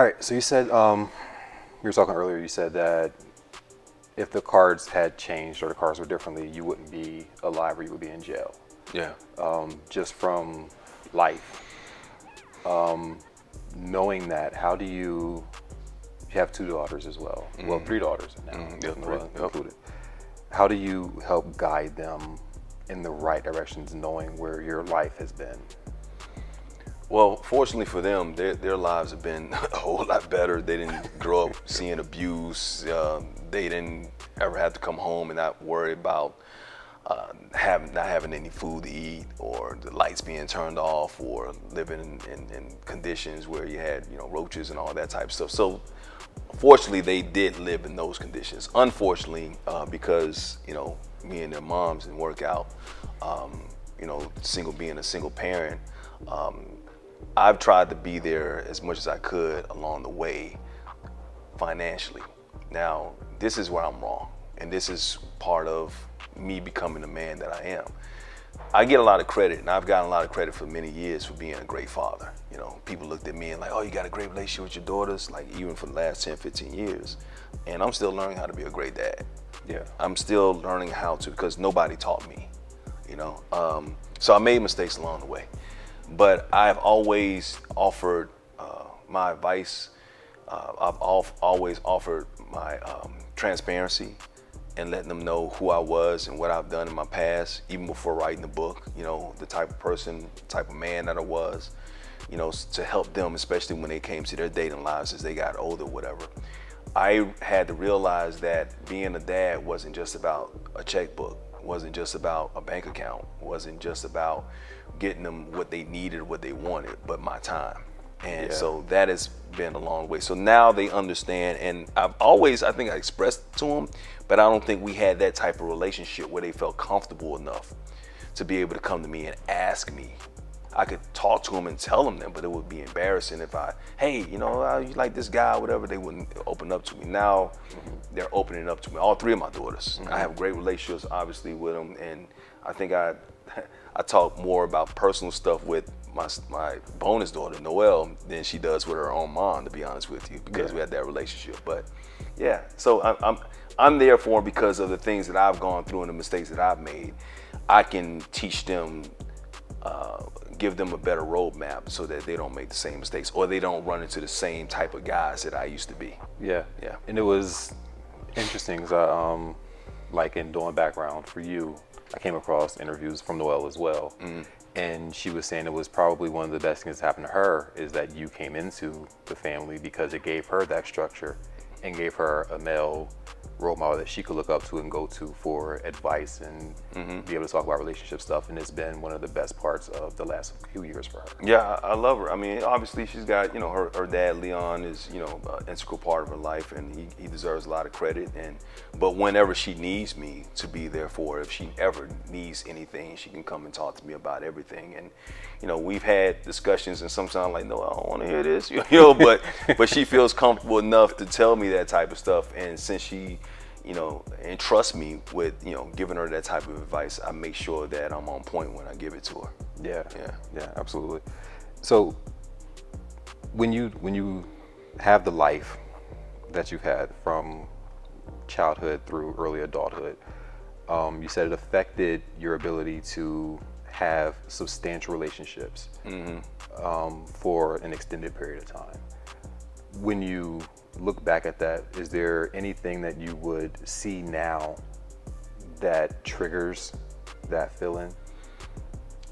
All right. So you said we were talking earlier. You said that if the cards had changed or the cards were differently, you wouldn't be alive or you would be in jail. Yeah. Just from life. Knowing that, how do you have two daughters as well? Well, three daughters now, Yeah, Noelle three. Yep. included. How do you help guide them in the right directions, knowing where your life has been? Well, fortunately for them, their lives have been a whole lot better. They didn't grow up seeing abuse. They didn't ever have to come home and not worry about not having any food to eat, or the lights being turned off, or living in conditions where you had roaches and all that type of stuff. So fortunately, they did live in those conditions. Unfortunately, because me and their moms didn't work out. Being a single parent. I've tried to be there as much as I could along the way financially. Now, this is where I'm wrong, and this is part of me becoming the man that I am. I get a lot of credit, and I've gotten a lot of credit for many years for being a great father. People looked at me and like, oh, you got a great relationship with your daughters, like even for the last 10, 15 years. And I'm still learning how to be a great dad. Yeah. I'm still learning how to, because nobody taught me, So I made mistakes along the way. But I've always offered my advice. I've always offered my transparency and letting them know who I was and what I've done in my past, even before writing the book, the type of person, type of man that I was, to help them, especially when they came to their dating lives as they got older, whatever. I had to realize that being a dad wasn't just about a checkbook, wasn't just about a bank account, wasn't just about getting them what they needed, what they wanted, but my time. And so that has been a long way. So now they understand, and I think I expressed to them, but I don't think we had that type of relationship where they felt comfortable enough to be able to come to me and ask me. I could talk to them and tell them that, but it would be embarrassing if hey, you like this guy, or whatever. They wouldn't open up to me. Now they're opening up to me. All three of my daughters. I have great relationships, obviously, with them, and I think I talk more about personal stuff with my bonus daughter, Noelle, than she does with her own mom, to be honest with you, because we had that relationship. But yeah, so I'm there for them because of the things that I've gone through and the mistakes that I've made. I can teach them, give them a better roadmap so that they don't make the same mistakes, or they don't run into the same type of guys that I used to be. Yeah. And it was interesting because like in doing background for you, I came across interviews from Noelle as well. And she was saying it was probably one of the best things that happened to her is that you came into the family, because it gave her that structure and gave her a male role model that she could look up to and go to for advice and be able to talk about relationship stuff. And it's been one of the best parts of the last few years for her. Yeah, I love her. I mean, obviously she's got, her dad, Leon, is, an integral part of her life, and he deserves a lot of credit. But whenever she needs me to be there for her, if she ever needs anything, she can come and talk to me about everything. And, we've had discussions, and sometimes I'm like, no, I don't want to hear this, but she feels comfortable enough to tell me that type of stuff. And since she, entrust me with, giving her that type of advice, I make sure that I'm on point when I give it to her. Yeah, absolutely. So when you have the life that you've had from childhood through early adulthood, you said it affected your ability to have substantial relationships for an extended period of time. When you look back at that, is there anything that you would see now that triggers that feeling?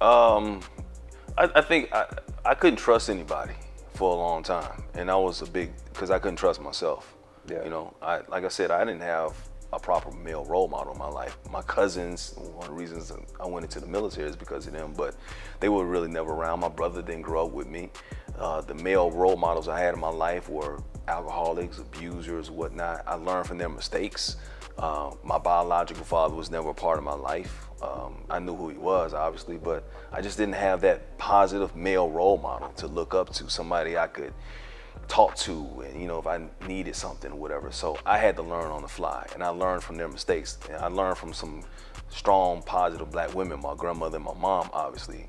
I think I couldn't trust anybody for a long time, and that was because I couldn't trust myself. Like I said, I didn't have a proper male role model in my life. My cousins, one of the reasons I went into the military is because of them, but they were really never around. My brother didn't grow up with me. The male role models I had in my life were alcoholics, abusers, whatnot. I learned from their mistakes. My biological father was never a part of my life. I knew who he was, obviously, but I just didn't have that positive male role model to look up to, somebody I could talk to, and if I needed something or whatever. So I had to learn on the fly, and I learned from their mistakes. And I learned from some strong, positive black women, my grandmother and my mom, obviously.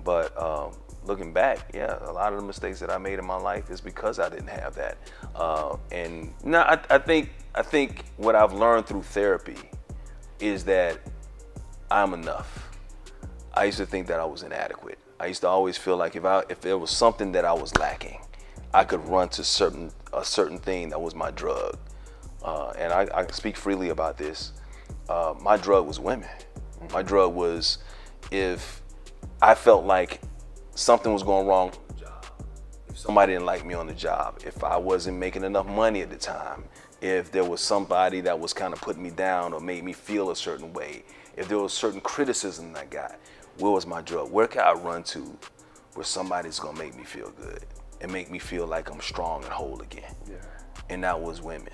But looking back, yeah, a lot of the mistakes that I made in my life is because I didn't have that. And no, I think what I've learned through therapy is that I'm enough. I used to think that I was inadequate. I used to always feel like if there was something that I was lacking, I could run to a certain thing that was my drug. And I speak freely about this. My drug was women. My drug was if I felt like something was going wrong on the job, if somebody didn't like me on the job, if I wasn't making enough money at the time, if there was somebody that was kind of putting me down or made me feel a certain way, if there was certain criticism I got, where was my drug? Where can I run to where somebody's gonna make me feel good and make me feel like I'm strong and whole again? Yeah. And that was women.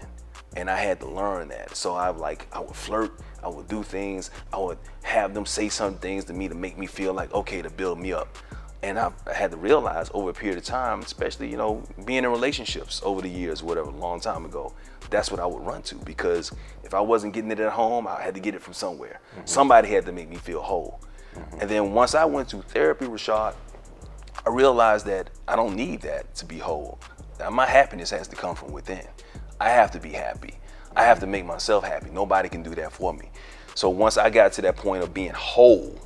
And I had to learn that. So I would flirt, I would do things, I would have them say some things to me to make me feel like, okay, to build me up. And I had to realize over a period of time, especially, being in relationships over the years, whatever, a long time ago, that's what I would run to. Because if I wasn't getting it at home, I had to get it from somewhere. Somebody had to make me feel whole. And then once I went to therapy, Rashod, I realized that I don't need that to be whole. Now, my happiness has to come from within. I have to be happy. I have to make myself happy. Nobody can do that for me. So once I got to that point of being whole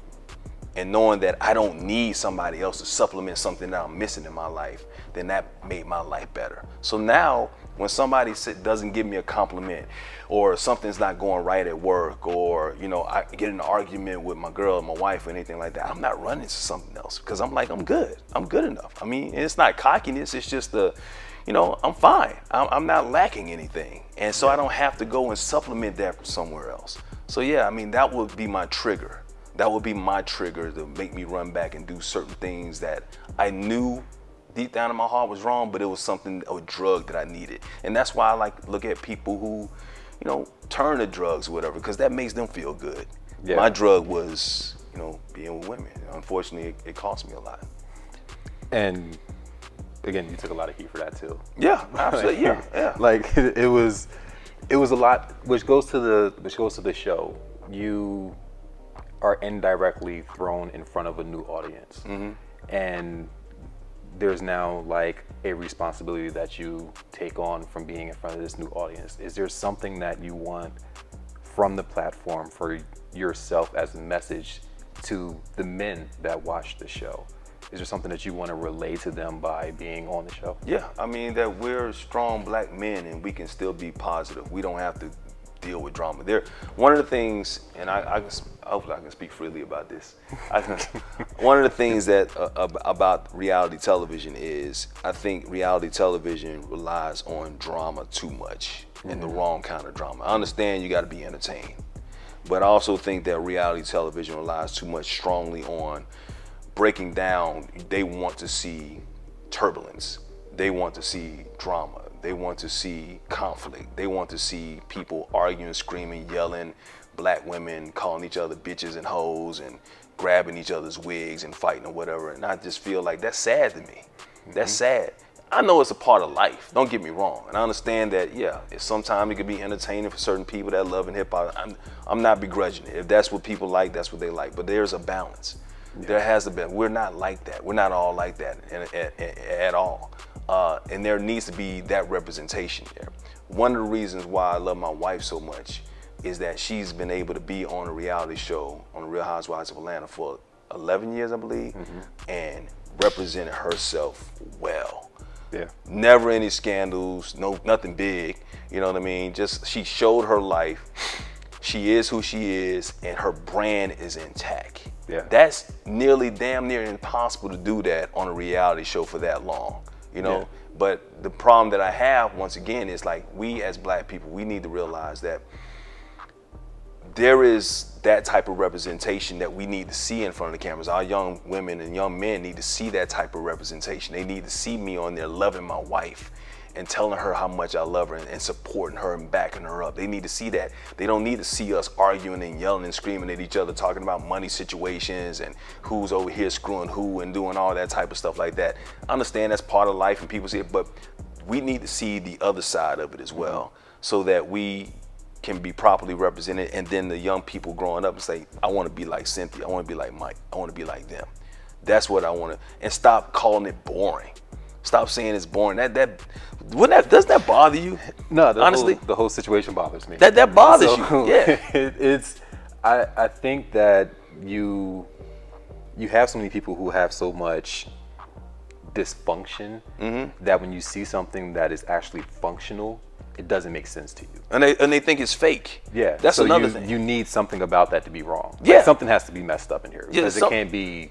and knowing that I don't need somebody else to supplement something that I'm missing in my life, then that made my life better. So now when somebody doesn't give me a compliment or something's not going right at work or, I get in an argument with my girl or my wife or anything like that, I'm not running to something else because I'm like, I'm good. I'm good enough. I mean, it's not cockiness. It's just I'm fine. I'm not lacking anything. And so I don't have to go and supplement that from somewhere else. So yeah, I mean, that would be my trigger. That would be my trigger to make me run back and do certain things that I knew deep down in my heart was wrong, but it was a drug that I needed. And that's why I like to look at people who, turn to drugs or whatever, because that makes them feel good. Yeah. My drug was, being with women. Unfortunately, it cost me a lot. And again, you took a lot of heat for that too. Yeah, absolutely. Yeah. Like it was a lot, which goes to the show. You are indirectly thrown in front of a new audience, and there's now like a responsibility that you take on from being in front of this new audience. Is there something that you want from the platform for yourself as a message to the men that watch the show? Is there something that you want to relay to them by being on the show? Yeah, I mean that we're strong black men and we can still be positive. We don't have to deal with drama. One of the things, and hopefully I can speak freely about this. One of the things that about reality television is I think reality television relies on drama too much and the wrong kind of drama. I understand you got to be entertained, but I also think that reality television relies too much strongly on breaking down. They want to see turbulence. They want to see drama. They want to see conflict. They want to see people arguing, screaming, yelling, black women calling each other bitches and hoes and grabbing each other's wigs and fighting or whatever. And I just feel like that's sad to me. That's sad. I know it's a part of life. Don't get me wrong. And I understand that, yeah, sometimes it could be entertaining for certain people that love and hip hop. I'm not begrudging it. If that's what people like, that's what they like. But there's a balance. Yeah. There has to be. We're not like that. We're not all like that at all. And there needs to be that representation there. One of the reasons why I love my wife so much is that she's been able to be on a reality show on the Real Housewives of Atlanta for 11 years, I believe, and represented herself well. Yeah. Never any scandals, nothing big. You know what I mean? Just she showed her life. She is who she is, and her brand is intact. Yeah. That's damn near impossible to do that on a reality show for that long. Yeah. But the problem that I have, once again, is like we as black people, we need to realize that there is that type of representation that we need to see in front of the cameras. Our young women and young men need to see that type of representation. They need to see me on there loving my wife and telling her how much I love her and supporting her and backing her up. They need to see that. They don't need to see us arguing and yelling and screaming at each other, talking about money situations and who's over here screwing who and doing all that type of stuff like that. I understand that's part of life and people see it, but we need to see the other side of it as well so that we can be properly represented, and then the young people growing up and say, I want to be like Cynthia, I want to be like Mike, I want to be like them. That's what I want to, and stop calling it boring. Stop saying it's boring. Doesn't that bother you? No, honestly, the whole situation bothers me. that bothers So, you. Yeah. I think that you have so many people who have so much dysfunction that when you see something that is actually functional, it doesn't make sense to you. And they think it's fake. Yeah, That's so another thing. You need something about that to be wrong. Yeah. Like, something has to be messed up in here Yeah, because it can't be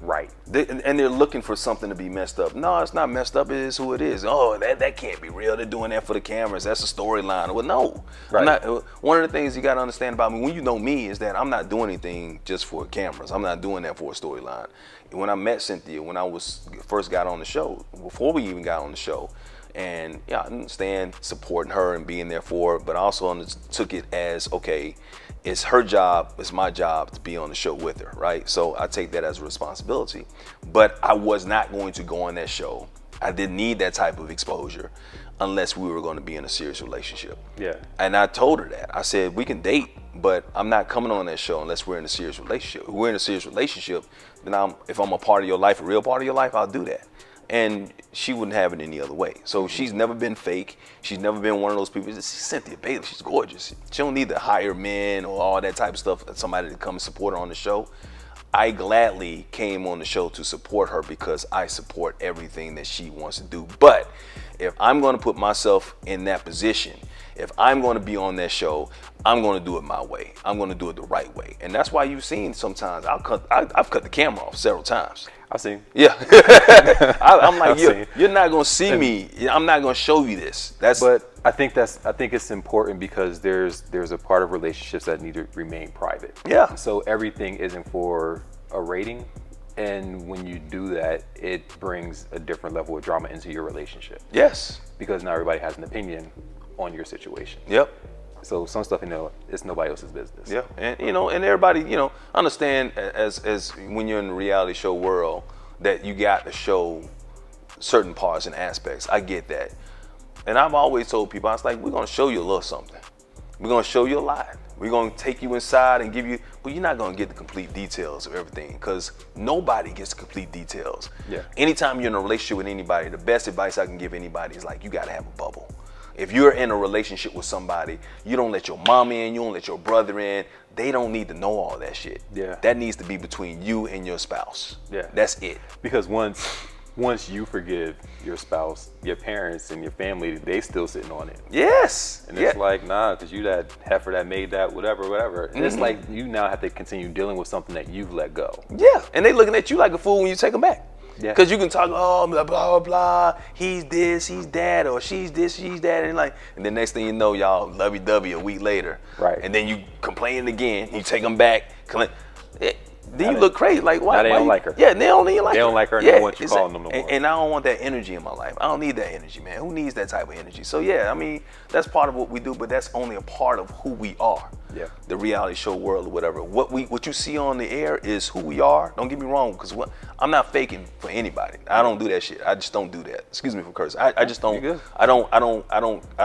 right. And they're looking for something to be messed up. No, it's not messed up. It is who it is. Oh, that can't be real. They're doing that for the cameras. That's a storyline. Well, no. Right. I'm not. One of the things you got to understand about me, when you know me, is that I'm not doing anything just for cameras. I'm not doing that for a storyline. When I met Cynthia, when I first got on the show, before we even got on the show, and yeah, I understand supporting her and being there for her, but I also took it as, okay, it's her job, it's my job to be on the show with her, right? So I take that as a responsibility. But I was not going to go on that show. I didn't need that type of exposure unless we were going to be in a serious relationship. Yeah. And I told her that. I said, we can date, but I'm not coming on that show unless we're in a serious relationship. If we're in a serious relationship, then if I'm a part of your life, a real part of your life, I'll do that. And she wouldn't have it any other way. So she's never been fake. She's never been one of those people. She's Cynthia Bailey. She's gorgeous. She don't need to hire men or all that type of stuff, somebody to come and support her on the show. I gladly came on the show to support her because I support everything that she wants to do. But if I'm going to put myself in that position, if I'm going to be on that show, I'm going to do it my way. I'm going to do it the right way. And that's why you've seen sometimes I've cut the camera off several times. I've seen. Yeah. I'm like, you're not going to see me. I'm not going to show you this. But I think it's important because there's a part of relationships that need to remain private. Yeah. So everything isn't for a rating. And when you do that, it brings a different level of drama into your relationship. Yes. Because now everybody has an opinion on your situation. Yep. So some stuff, it's nobody else's business. Yeah, and and everybody, understand as when you're in the reality show world that you got to show certain parts and aspects. I get that, and I've always told people, I was like, we're gonna show you a little something. We're gonna show you a lot. We're gonna take you inside and give you, but you're not gonna get the complete details of everything because nobody gets the complete details. Yeah. Anytime you're in a relationship with anybody, the best advice I can give anybody is like, you gotta have a bubble. If you're in a relationship with somebody, you don't let your mom in, you don't let your brother in. They don't need to know all that shit. Yeah. That needs to be between you and your spouse. Yeah. That's it. Because once you forgive your spouse, your parents and your family, they still sitting on it. Yes. And it's like, nah, because you that heifer that made that, whatever. And it's like you now have to continue dealing with something that you've let go. Yeah. And they looking at you like a fool when you take them back. Yeah. Because you can talk, oh, blah, blah, blah, he's this, he's that, or she's this, she's that. And the next thing you know, y'all lovey-dovey a week later. Right. And then you complain again. You take them back. Then you look crazy. Like, why? Now they don't like her. Yeah, they don't even like her. They don't like her and they don't want you calling them no more. And I don't want that energy in my life. I don't need that energy, man. Who needs that type of energy? So, yeah, I mean, that's part of what we do, but that's only a part of who we are. Yeah. The reality show world or whatever. What you see on the air is who we are. Don't get me wrong, because I'm not faking for anybody. I don't do that shit. I just don't do that. Excuse me for cursing. I just don't. You're good. I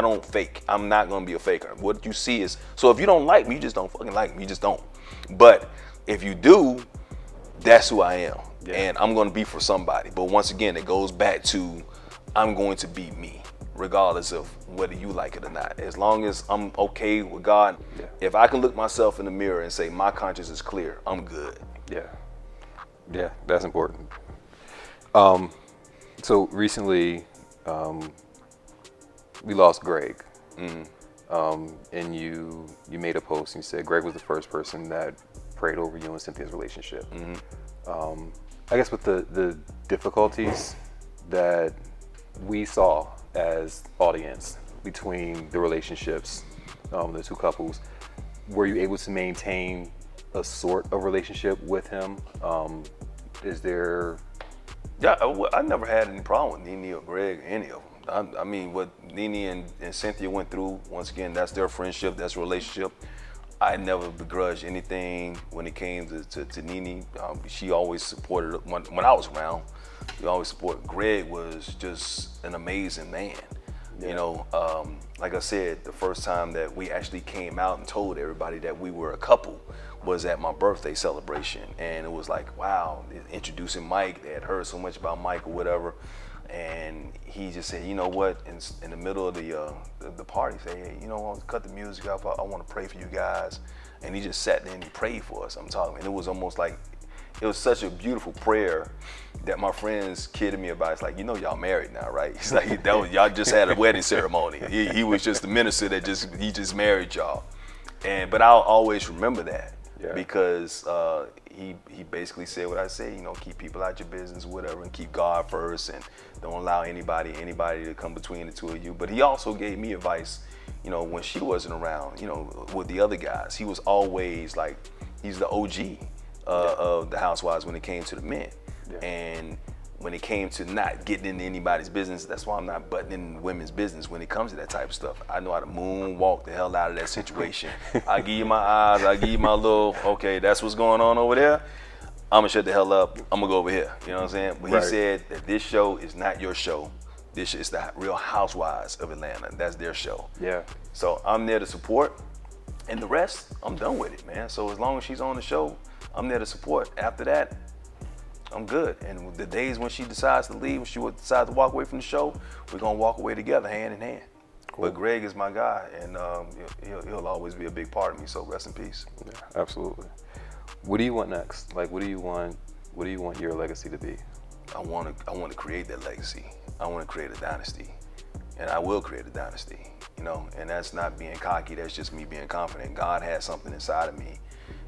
don't fake. I'm not gonna be a faker. What you see is, so if you don't like me, you just don't fucking like me. You just don't. But if you do, that's who I am. Yeah. And I'm gonna be for somebody. But once again, it goes back to I'm going to be me, regardless of whether you like it or not. As long as I'm okay with God, yeah. If I can look myself in the mirror and say my conscience is clear, I'm good. Yeah, that's important. So recently, we lost Greg. And you made a post and you said Greg was the first person that prayed over you and Cynthia's relationship. I guess with the difficulties that we saw as audience between the relationships, the two couples, were you able to maintain a sort of relationship with him? Is there? Yeah, I never had any problem with Nene or Greg or any of them. I mean, what Nene and Cynthia went through, once again, that's their friendship, that's a relationship. I never begrudged anything when it came to Nene. She always supported, when I was around, she always supported. Greg was just an amazing man. Yeah. like I said, the first time that we actually came out and told everybody that we were a couple was at my birthday celebration. And it was like, wow, introducing Mike. They had heard so much about Mike or whatever. And he just said, you know what, in the middle of the party, say, hey, you know, I'll cut the music off. I want to pray for you guys. And he just sat there and he prayed for us. I'm talking, and it was almost like, it was such a beautiful prayer that my friends kidded me about. It's like, you know, y'all married now, right? It's like, that was, y'all just had a wedding ceremony. He was just the minister that he just married y'all. But I'll always remember that. Yeah. Because he basically said what I said, you know, keep people out your business, whatever, and keep God first, and don't allow anybody to come between the two of you. But he also gave me advice, you know, when she wasn't around, you know, with the other guys. He was always like, he's the OG of the housewives when it came to the men. Yeah. And when it came to not getting into anybody's business, that's why I'm not butting in women's business when it comes to that type of stuff. I know how to moonwalk the hell out of that situation. I give you my eyes, I give you my little, okay, that's what's going on over there. I'm gonna shut the hell up, I'm gonna go over here. You know what I'm saying? But He said that this show is not your show. This is the Real Housewives of Atlanta. That's their show. Yeah. So I'm there to support, and the rest, I'm done with it, man. So as long as she's on the show, I'm there to support. After that, I'm good. And the days when she decides to leave, when she decides to walk away from the show, we're gonna walk away together, hand in hand. Cool. But Greg is my guy, and he'll always be a big part of me. So rest in peace. Yeah, absolutely. What do you want next? Like, what do you want your legacy to be? I want to create that legacy. I want to create a dynasty, and I will create a dynasty. You know, and that's not being cocky. That's just me being confident. God has something inside of me.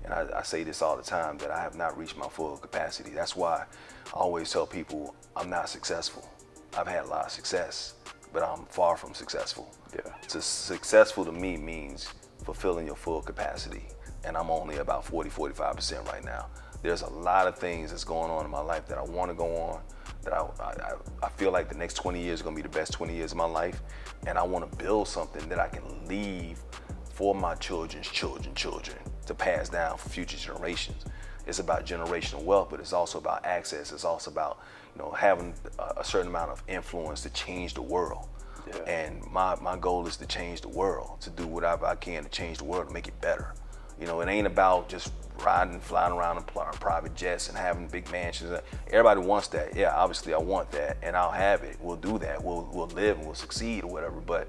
And I say this all the time, that I have not reached my full capacity. That's why I always tell people I'm not successful. I've had a lot of success, but I'm far from successful. Yeah. So successful to me means fulfilling your full capacity. And I'm only about 40-45% right now. There's a lot of things that's going on in my life that I want to go on, that I feel like the next 20 years are going to be the best 20 years of my life. And I want to build something that I can leave for my children's children to pass down for future generations. It's about generational wealth, but it's also about access. It's also about, you know, having a certain amount of influence to change the world. Yeah. And my goal is to change the world, to do whatever I can to change the world, to make it better. You know, it ain't about just flying around in private jets and having big mansions. Everybody wants that. Yeah, obviously I want that, and I'll have it. We'll do that. We'll live and we'll succeed or whatever. But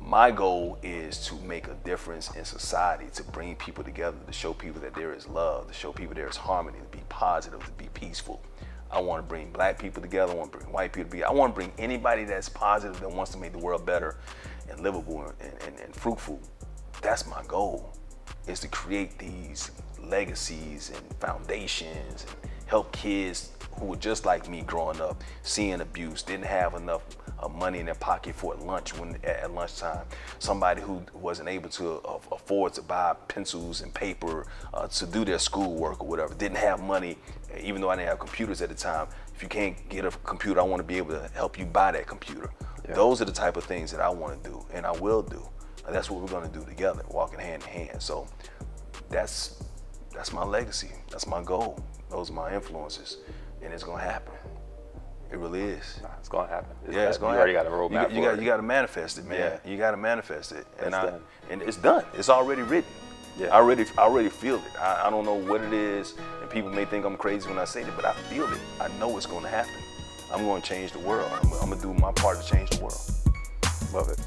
my goal is to make a difference in society, to bring people together, to show people that there is love, to show people there is harmony, to be positive, to be peaceful. I want to bring black people together. I want to bring white people together. I want to bring anybody that's positive, that wants to make the world better and livable and fruitful. That's my goal, is to create these legacies and foundations and help kids who were just like me growing up, seeing abuse, didn't have enough money in their pocket for lunch at lunchtime. Somebody who wasn't able to afford to buy pencils and paper to do their schoolwork or whatever, didn't have money, even though I didn't have computers at the time. If you can't get a computer, I want to be able to help you buy that computer. Yeah. Those are the type of things that I want to do, and I will do. And that's what we're going to do together, walking hand in hand. So that's my legacy. That's my goal. Those are my influences, and it's going to happen. It really is. Nah, it's gonna happen. It's going to happen. You already got a roadmap. You got to manifest it, man. Yeah. You got to manifest it, and it's done. It's already written. Yeah. I already feel it. I don't know what it is, and people may think I'm crazy when I say it, but I feel it. I know it's going to happen. I'm going to change the world. I'm going to do my part to change the world. Love it.